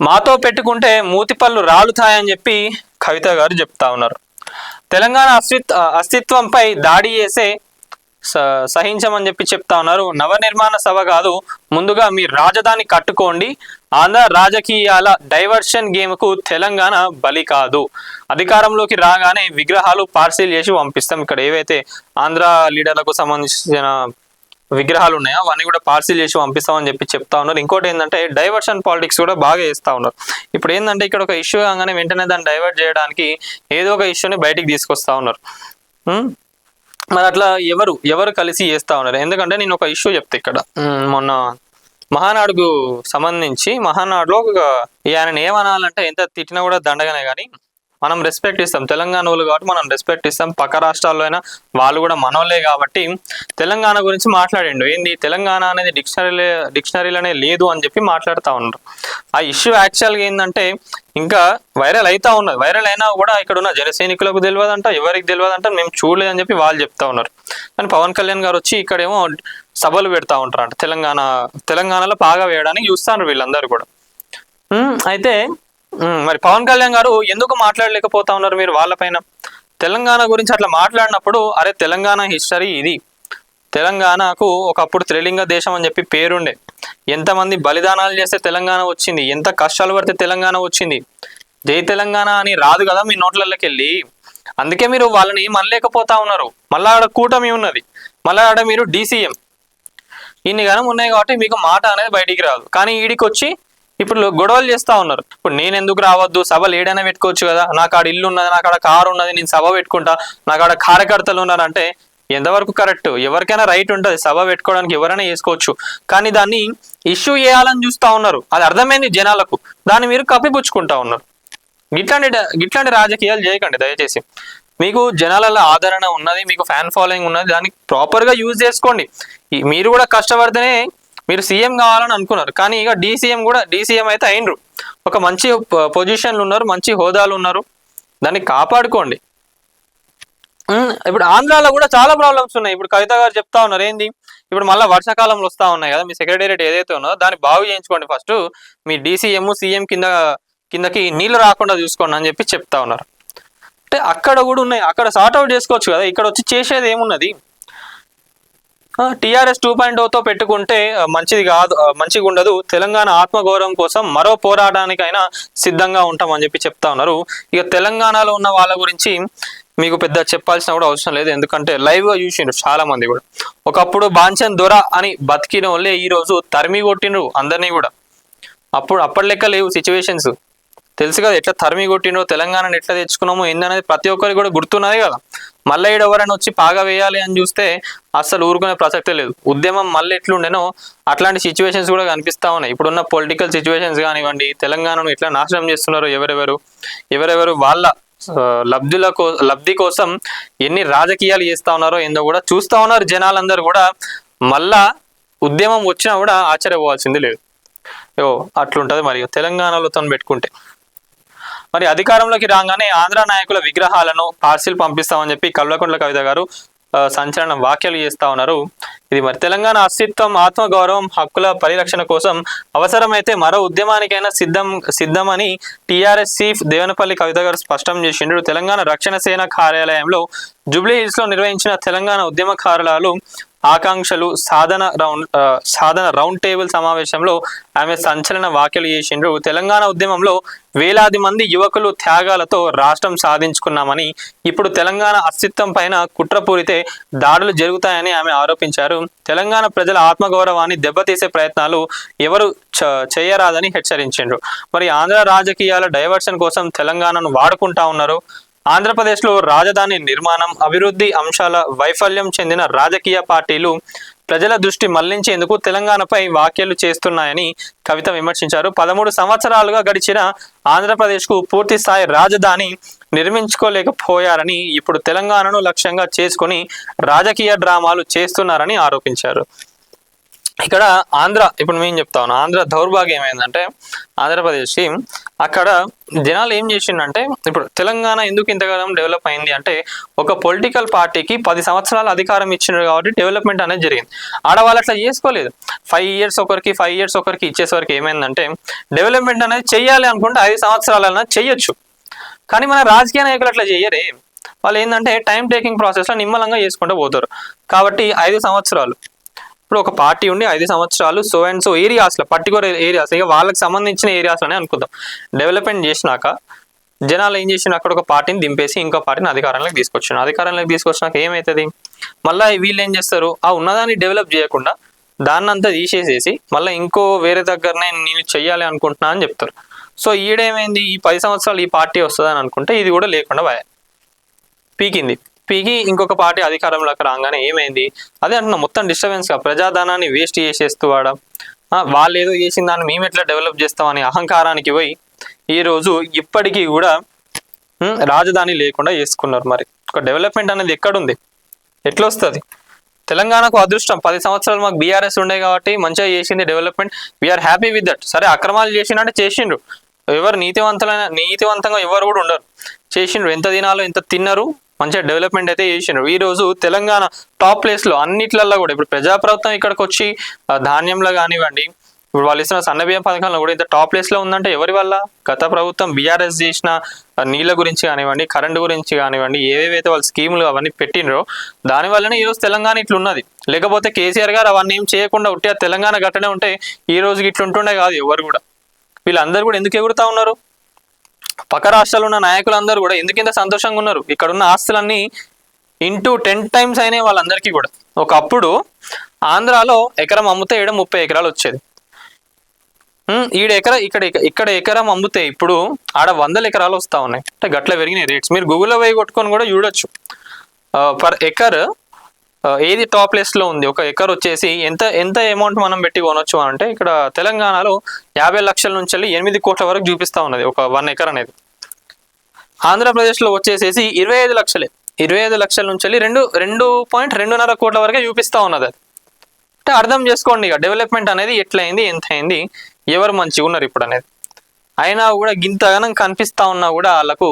మాతో పెట్టుకుంటే మూతిపళ్ళు రాలుతాయని చెప్పి కవిత గారు చెప్తా ఉన్నారు. తెలంగాణ అస్తిత్వంపై దాడి చేసే సహించమని చెప్పి చెప్తా ఉన్నారు. నవనిర్మాణ సభ కాదు, ముందుగా మీ రాజధాని కట్టుకోండి. ఆంధ్ర రాజకీయాల డైవర్షన్ గేమ్ కు తెలంగాణ బలి కాదు. అధికారంలోకి రాగానే విగ్రహాలు పార్సిల్ చేసి పంపిస్తాం. ఇక్కడ ఏవైతే ఆంధ్ర లీడర్లకు సంబంధించిన విగ్రహాలు ఉన్నాయో అవన్నీ కూడా పార్సిల్ చేసి పంపిస్తామని చెప్పి చెప్తా ఉన్నారు. ఇంకోటి ఏంటంటే డైవర్షన్ పాలిటిక్స్ కూడా బాగా చేస్తూ ఉన్నారు. ఇప్పుడు ఏంటంటే ఇక్కడ ఒక ఇష్యూ కాగానే వెంటనే దాన్ని డైవర్ట్ చేయడానికి ఏదో ఒక ఇష్యూని బయటికి తీసుకొస్తా ఉన్నారు. మరి అట్లా ఎవరు కలిసి చేస్తా ఉన్నారు? ఎందుకంటే నేను ఒక ఇష్యూ చెప్తా. ఇక్కడ మొన్న మహానాడుకు సంబంధించి మహానాడులో ఆయనను ఏమనాలంటే ఎంత తిట్టినా కూడా దండగానే, కానీ మనం రెస్పెక్ట్ ఇస్తాం. తెలంగాణ వాళ్ళు కాబట్టి మనం రెస్పెక్ట్ ఇస్తాం. పక్క రాష్ట్రాల్లో అయినా వాళ్ళు కూడా మనోళ్ళే కాబట్టి తెలంగాణ గురించి మాట్లాడిండు. ఏంది తెలంగాణ అనేది డిక్షనరీలోనే లేదు అని చెప్పి మాట్లాడుతూ ఉన్నారు. ఆ ఇష్యూ యాక్చువల్గా ఏంటంటే ఇంకా వైరల్ అవుతా ఉన్నది. వైరల్ అయినా కూడా ఇక్కడ ఉన్న జన సైనికులకు తెలియదంట, ఎవరికి తెలియదంట, మేము చూడలేదని చెప్పి వాళ్ళు చెప్తా ఉన్నారు. కానీ పవన్ కళ్యాణ్ గారు వచ్చి ఇక్కడేమో సభలు పెడతా ఉంటారంట. తెలంగాణలో బాగా వేయడానికి చూస్తారు వీళ్ళందరూ కూడా. అయితే మరి పవన్ కళ్యాణ్ గారు ఎందుకు మాట్లాడలేకపోతా ఉన్నారు మీరు వాళ్ళపైన? తెలంగాణ గురించి అట్లా మాట్లాడినప్పుడు అరే తెలంగాణ హిస్టరీ ఇది, తెలంగాణకు ఒకప్పుడు త్రిలింగ దేశం అని చెప్పి పేరుండే, ఎంతమంది బలిదానాలు చేస్తే తెలంగాణ వచ్చింది, ఎంత కష్టాలు పడితే తెలంగాణ వచ్చింది, జై తెలంగాణ అని రాదు కదా మీ నోట్లలోకి వెళ్ళి. అందుకే మీరు వాళ్ళని మనలేకపోతా ఉన్నారు. మళ్ళా ఆడ కూటమి ఉన్నది, మళ్ళా ఆడ మీరు DCM ఇన్ని గనం ఉన్నాయి కాబట్టి మీకు మాట అనేది బయటికి రాదు. కానీ ఈడికి వచ్చి ఇప్పుడు గొడవలు చేస్తా ఉన్నారు. ఇప్పుడు నేను ఎందుకు రావద్దు, సభలు ఏడైనా పెట్టుకోవచ్చు కదా, నాకు ఆడ ఇల్లు ఉన్నది, నాకు ఆడ కారు ఉన్నది, నేను సభ పెట్టుకుంటా, నాకు ఆడ కార్యకర్తలు ఉన్నారంటే ఎంతవరకు కరెక్ట్? ఎవరికైనా రైట్ ఉంటుంది సభ పెట్టుకోవడానికి, ఎవరైనా చేసుకోవచ్చు. కానీ దాన్ని ఇష్యూ చేయాలని చూస్తా ఉన్నారు. అది అర్థమైంది జనాలకు, దాన్ని మీరు కప్పిపుచ్చుకుంటా ఉన్నారు. గిట్లాంటి రాజకీయాలు చేయకండి దయచేసి. మీకు జనాలలో ఆదరణ ఉన్నది, మీకు ఫ్యాన్ ఫాలోయింగ్ ఉన్నది, దాన్ని ప్రాపర్గా యూజ్ చేసుకోండి. మీరు కూడా కష్టపడితేనే మీరు సీఎం కావాలని అనుకున్నారు. కానీ ఇక డీసీఎం అయితే అయినరు, ఒక మంచి పొజిషన్లు ఉన్నారు, మంచి హోదాలు ఉన్నారు, దాన్ని కాపాడుకోండి. ఇప్పుడు ఆంధ్రాలో కూడా చాలా ప్రాబ్లమ్స్ ఉన్నాయి. ఇప్పుడు కవిత గారు చెప్తా ఉన్నారు ఏంది, ఇప్పుడు మళ్ళీ వర్షాకాలంలో వస్తూ ఉన్నాయి కదా, మీ సెక్రటేరియట్ ఏదైతే ఉన్నదో దాన్ని బాగు చేయించుకోండి. ఫస్ట్ మీ DCM CM కిందకి నీళ్లు రాకుండా చూసుకోండి అని చెప్పి చెప్తా ఉన్నారు. అంటే అక్కడ కూడా ఉన్నాయి, అక్కడ సార్ట్అవుట్ చేసుకోవచ్చు కదా, ఇక్కడ వచ్చి చేసేది ఏమున్నది? TRS 2.0తో పెట్టుకుంటే మంచిగా ఉండదు. తెలంగాణ ఆత్మగౌరవం కోసం మరో పోరాటానికైనా సిద్ధంగా ఉంటామని చెప్పి చెప్తా ఉన్నారు. ఇక తెలంగాణలో ఉన్న వాళ్ళ గురించి మీకు పెద్ద చెప్పాల్సిన కూడా అవసరం లేదు, ఎందుకంటే లైవ్గా చూసిండ్రు చాలా మంది కూడా. ఒకప్పుడు బాంచన్ దొర అని బతికిన వాళ్ళే ఈరోజు తరిమి కొట్టిండ్రు అందరినీ కూడా. అప్పటి లెక్క లేవు సిచ్యువేషన్స్, తెలుసు కదా ఎట్లా తరిమి కొట్టిండ్రో, తెలంగాణను ఎట్లా తెచ్చుకున్నామో ఏందనేది ప్రతి ఒక్కరికి కూడా గుర్తున్నది కదా. మళ్ళీ ఎవరైనా వచ్చి పాగా వేయాలి అని చూస్తే అస్సలు ఊరుకునే ప్రసక్తే లేదు. ఉద్యమం మళ్ళీ ఎట్లుండేనో అట్లాంటి సిచ్యువేషన్స్ కూడా కనిపిస్తా ఉన్నాయి. ఇప్పుడున్న పొలిటికల్ సిచ్యువేషన్స్ కానివ్వండి, తెలంగాణను ఎట్లా నాశనం చేస్తున్నారో ఎవరెవరు వాళ్ళ లబ్ధి కోసం ఎన్ని రాజకీయాలు చేస్తా ఉన్నారో ఏందో కూడా చూస్తా ఉన్నారు జనాలందరూ కూడా. మళ్ళా ఉద్యమం వచ్చినా కూడా ఆశ్చర్యపోవాల్సింది లేదు. అట్లుంటది మరి తెలంగాణలో తను పెట్టుకుంటే. మరి అధికారంలోకి రాగానే ఆంధ్ర నాయకుల విగ్రహాలను పార్సిల్ పంపిస్తామని చెప్పి కల్వకుంట్ల కవిత గారు సంచలన వ్యాఖ్యలు చేస్తా ఉన్నారు. ఇది మరి తెలంగాణ అస్తిత్వం, ఆత్మగౌరవం, హక్కుల పరిరక్షణ కోసం అవసరమైతే మరో ఉద్యమానికైనా సిద్ధమని TRS చీఫ్ దేవనపల్లి కవిత గారు స్పష్టం చేసిండ్రు. తెలంగాణ రక్షణ సేన కార్యాలయంలో జూబ్లీ హిల్స్ లో నిర్వహించిన తెలంగాణ ఉద్యమకారులు ఆకాంక్షలు సాధన రౌండ్ టేబుల్ సమావేశంలో ఆమె సంచలన వ్యాఖ్యలు చేసిండ్రు. తెలంగాణ ఉద్యమంలో వేలాది మంది యువకులు త్యాగాలతో రాష్ట్రం సాధించుకున్నామని, ఇప్పుడు తెలంగాణ అస్తిత్వం పైన కుట్రపూరితే దాడులు జరుగుతాయని ఆమె ఆరోపించారు. తెలంగాణ ప్రజల ఆత్మగౌరవాన్ని దెబ్బతీసే ప్రయత్నాలు ఎవరు చేయరాదని హెచ్చరించిండ్రు. మరి ఆంధ్ర రాజకీయాల డైవర్షన్ కోసం తెలంగాణను వాడుకుంటా ఉన్నారు. ఆంధ్రప్రదేశ్లో రాజధాని నిర్మాణం, అభివృద్ధి అంశాల వైఫల్యం చెందిన రాజకీయ పార్టీలు ప్రజల దృష్టి మళ్లించేందుకు తెలంగాణపై వ్యాఖ్యలు చేస్తున్నాయని కవిత విమర్శించారు. 13 సంవత్సరాలుగా గడిచిన ఆంధ్రప్రదేశ్కు పూర్తి స్థాయి రాజధాని నిర్మించుకోలేకపోయారని, ఇప్పుడు తెలంగాణను లక్ష్యంగా చేసుకుని రాజకీయ డ్రామాలు చేస్తున్నారని ఆరోపించారు. ఇక్కడ ఆంధ్ర, ఇప్పుడు మేము చెప్తా ఉన్నాం, ఆంధ్ర దౌర్భాగ్యం ఏమైందంటే ఆంధ్రప్రదేశ్కి అక్కడ జనాలు ఏం చేసిండంటే, ఇప్పుడు తెలంగాణ ఎందుకు ఇంతకాలం డెవలప్ అయింది అంటే ఒక పొలిటికల్ పార్టీకి 10 సంవత్సరాలు అధికారం ఇచ్చినారు కాబట్టి డెవలప్మెంట్ అనేది జరిగింది. ఆడవాళ్ళు అట్లా చేసుకోలేదు. 5 years ఒకరికి 5 years ఒకరికి ఇచ్చేసరికి ఏమైందంటే డెవలప్మెంట్ అనేది చెయ్యాలి అనుకుంటే 5 సంవత్సరాలన్నా చెయ్యొచ్చు. కానీ మన రాజకీయ నాయకులు అట్లా చెయ్యరే. వాళ్ళు ఏంటంటే టైం టేకింగ్ ప్రాసెస్లో నిమ్మలంగా చేసుకుంటూ పోతారు. కాబట్టి 5 సంవత్సరాలు, ఇప్పుడు ఒక పార్టీ ఉండి 5 సంవత్సరాలు సో అండ్ సో ఏరియాస్లో, పర్టికులర్ ఏరియాస్, ఇక వాళ్ళకి సంబంధించిన ఏరియాస్లోనే అనుకుందాం, డెవలప్మెంట్ చేసినాక జనాలు ఏం చేసిన అక్కడ ఒక పార్టీని దింపేసి ఇంకో పార్టీని అధికారంలోకి తీసుకొచ్చినాక ఏమవుతుంది, మళ్ళీ వీళ్ళు ఏం చేస్తారు, ఆ ఉన్నదాన్ని డెవలప్ చేయకుండా దాన్నంతా తీసేసేసి మళ్ళీ ఇంకో వేరే దగ్గరనే నేను చెయ్యాలి అనుకుంటున్నా అని చెప్తారు. సో ఈడేమైంది, ఈ 10 సంవత్సరాలు ఈ పార్టీ వస్తుందని అనుకుంటే ఇది కూడా లేకుండా పీకి ఇంకొక పార్టీ అధికారంలోకి రాగానే ఏమైంది, అదే అంటున్నా, మొత్తం డిస్టర్బెన్స్గా ప్రజాధనాన్ని వేస్ట్ చేసేస్తూ వాడ, వాళ్ళు ఏదో చేసిన దాన్ని మేము ఎట్లా డెవలప్ చేస్తామని అహంకారానికి పోయి ఈరోజు ఇప్పటికీ కూడా రాజధాని లేకుండా చేసుకున్నారు. మరి ఒక డెవలప్మెంట్ అనేది ఎక్కడుంది, ఎట్లా వస్తుంది? తెలంగాణకు అదృష్టం 10 సంవత్సరాలు మాకు బీఆర్ఎస్ ఉండే కాబట్టి మంచిగా చేసింది development, we are happy with. సరే అక్రమాలు చేసిండే చేసిండ్రు, ఎవరు నీతివంతంగా ఎవరు కూడా ఉండరు, చేసిండ్రు, ఎంత తినాలో ఎంత తిన్నారు, మంచిగా డెవలప్మెంట్ అయితే చేసిండ్రు. ఈ రోజు తెలంగాణ టాప్ ప్లేస్లో అన్నిట్లల్లో కూడా, ఇప్పుడు ప్రజాప్రభుత్వం ఇక్కడికి వచ్చి ధాన్యంలో కానివ్వండి, ఇప్పుడు వాళ్ళు ఇస్తున్న సన్నబియ్యం పథకాల్లో కూడా ఇంత టాప్ ప్లేస్లో ఉందంటే ఎవరి వల్ల? గత ప్రభుత్వం బీఆర్ఎస్ చేసిన నీళ్ళ గురించి కానివ్వండి, కరెంటు గురించి కానివ్వండి, ఏవేవైతే వాళ్ళు స్కీములు అవన్నీ పెట్టినరో దానివల్లనే ఈరోజు తెలంగాణ ఇట్లున్నది. లేకపోతే కేసీఆర్ గారు అవన్నీ ఏం చేయకుండా ఉంటే తెలంగాణ గట్టనే ఉంటే ఈ రోజుకి ఇట్లుంటుండే కాదు ఎవరు కూడా. వీళ్ళందరూ కూడా ఎందుకు ఎగురుతా ఉన్నారు? పక్క రాష్ట్రాల్లో ఉన్న నాయకులందరూ కూడా ఎందుకు ఇంత సంతోషంగా ఉన్నారు? ఇక్కడ ఉన్న ఆస్తులన్నీ ఇంటూ 10 times అయినాయి వాళ్ళందరికీ కూడా. ఒకప్పుడు ఆంధ్రాలో ఎకరం అమ్ముతే 30 ఎకరాలు వచ్చేది, ఇక్కడ ఎకరం అమ్ముతే ఇప్పుడు ఆడ 100 ఎకరాలు వస్తూ ఉన్నాయి. అంటే గట్ల పెరిగినాయి రేట్స్. మీరు గూగుల్లో పోయి కొట్టుకొని కూడా చూడొచ్చు పర్ ఎకర్ ఏది టాప్ ప్లేస్లో ఉంది. ఒక ఎకర్ వచ్చేసి ఎంత అమౌంట్ మనం పెట్టి కొనొచ్చు అంటే ఇక్కడ తెలంగాణలో 50 లక్షల నుంచి 8 కోట్ల వరకు చూపిస్తూ ఉన్నది ఒక 1 ఎకర్ అనేది. ఆంధ్రప్రదేశ్లో వచ్చేసేసి 25 లక్షలే, 25 లక్షల నుంచి 2.2 కోట్ల వరకే చూపిస్తూ ఉన్నది. అది అంటే అర్థం చేసుకోండి ఇక డెవలప్మెంట్ అనేది ఎట్లయింది, ఎంత అయింది, ఎవరు మంచిగా ఉన్నారు ఇప్పుడు అనేది. అయినా కూడా గింతగానం కనిపిస్తూ ఉన్నా కూడా వాళ్ళకు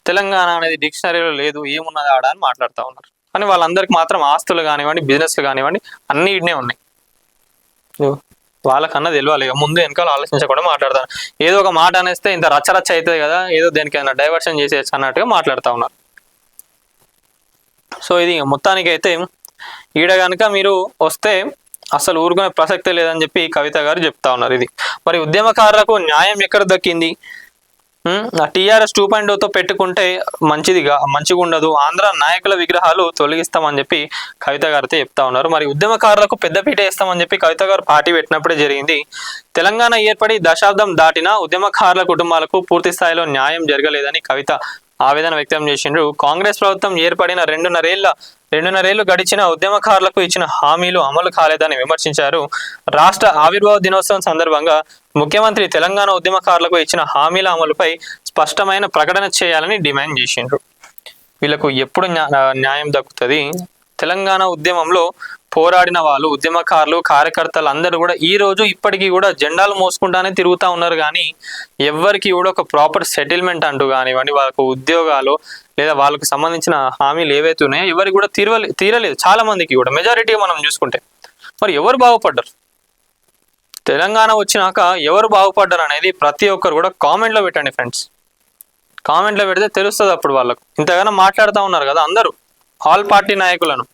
తెలంగాణ అనేది డిక్షనరీలో లేదు, ఏమున్నది ఆడ అని మాట్లాడుతూ ఉన్నారు. కానీ వాళ్ళందరికీ మాత్రం ఆస్తులు కానివ్వండి, బిజినెస్లు కానివ్వండి అన్నీ ఇన్నే ఉన్నాయి. వాళ్ళకన్నా తెలియాలి, ముందు వెనకాల ఆలోచించకుండా మాట్లాడతారు. ఏదో ఒక మాట అనేస్తే ఇంత రచ్చరచ్చ అవుతుంది కదా, ఏదో దేనికైనా డైవర్షన్ చేసేయచ్చు అన్నట్టుగా మాట్లాడుతూ ఉన్నారు. సో ఇది మొత్తానికైతే ఈడ కనుక మీరు వస్తే అసలు ఊరుకునే ప్రసక్తే లేదని చెప్పి కవిత గారు చెప్తా ఉన్నారు. ఇది మరి ఉద్యమకారులకు న్యాయం ఎక్కడ దక్కింది? TRS 2.0తో పెట్టుకుంటే మంచిగా ఉండదు, ఆంధ్ర నాయకుల విగ్రహాలు తొలగిస్తామని చెప్పి కవిత గారితో చెప్తా ఉన్నారు. మరి ఉద్యమకారులకు పెద్దపీట వేస్తామని చెప్పి కవిత గారు పార్టీ పెట్టినప్పుడే జరిగింది. తెలంగాణ ఏర్పడి దశాబ్దం దాటినా ఉద్యమకారుల కుటుంబాలకు పూర్తి స్థాయిలో న్యాయం జరగలేదని కవిత ఆవేదన వ్యక్తం చేసిండ్రు. కాంగ్రెస్ ప్రభుత్వం ఏర్పడిన 2.5 గడిచిన ఉద్యమకారులకు ఇచ్చిన హామీలు అమలు కాలేదని విమర్శించారు. రాష్ట్ర ఆవిర్భావ దినోత్సవం సందర్భంగా ముఖ్యమంత్రి తెలంగాణ ఉద్యమకారులకు ఇచ్చిన హామీల అమలుపై స్పష్టమైన ప్రకటన చేయాలని డిమాండ్ చేసిండ్రు. వీళ్ళకు ఎప్పుడు న్యాయం దక్కుతుంది? తెలంగాణ ఉద్యమంలో పోరాడిన వాళ్ళు, ఉద్యమకారులు, కార్యకర్తలు అందరూ కూడా ఈ రోజు ఇప్పటికీ కూడా జెండాలు మోసుకుంటానే తిరుగుతూ ఉన్నారు. కానీ ఎవరికి కూడా ఒక ప్రాపర్ సెటిల్మెంట్ అంటూ కానివ్వండి, వాళ్ళకు ఉద్యోగాలు లేదా వాళ్ళకు సంబంధించిన హామీలు ఏవైతే ఉన్నాయో ఎవరికి కూడా తీరలేదు. చాలా మందికి కూడా మెజారిటీగా మనం చూసుకుంటే మరి ఎవరు బాగుపడ్డారు? తెలంగాణ వచ్చినాక ఎవరు బాగుపడ్డారు అనేది ప్రతి ఒక్కరు కూడా కామెంట్లో పెట్టండి ఫ్రెండ్స్. కామెంట్లో పెడితే తెలుస్తుంది అప్పుడు వాళ్ళకు. ఇంతగానో మాట్లాడుతూ ఉన్నారు కదా అందరూ, ఆల్ పార్టీ నాయకులను,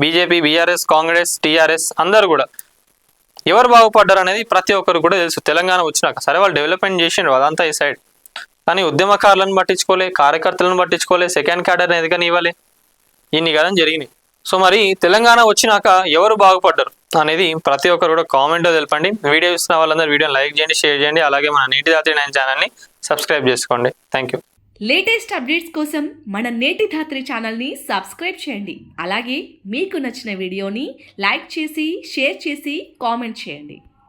బీజేపీ, బీఆర్ఎస్, కాంగ్రెస్, టీఆర్ఎస్ అందరూ కూడా ఎవరు బాగుపడ్డారు అనేది ప్రతి ఒక్కరు కూడా తెలుసు. తెలంగాణ వచ్చినాక సరే వాళ్ళు డెవలప్మెంట్ చేసిండ్రు అదంతా ఈ సైడ్, కానీ ఉద్యమకారులను పట్టించుకోలే, కార్యకర్తలను పట్టించుకోలే, సెకండ్ క్యాడర్ని ఎదుగని ఇవ్వలే, ఇన్ని కదా జరిగినాయి. సో మరి తెలంగాణ వచ్చినాక ఎవరు బాగుపడ్డారు అనేది ప్రతి ఒక్కరు కూడా కామెంట్లో తెలపండి. వీడియో చూస్తున్న వాళ్ళందరూ వీడియోని లైక్ చేయండి, షేర్ చేయండి, అలాగే మన నేటి ధాత్రి 9 ఛానల్ని సబ్స్క్రైబ్ చేసుకోండి. Thank you. లేటెస్ట్ అప్డేట్స్ కోసం మన నేటి ధాత్రి ఛానల్ని సబ్స్క్రైబ్ చేయండి. అలాగే మీకు నచ్చిన వీడియోని లైక్ చేసి, షేర్ చేసి, కామెంట్ చేయండి.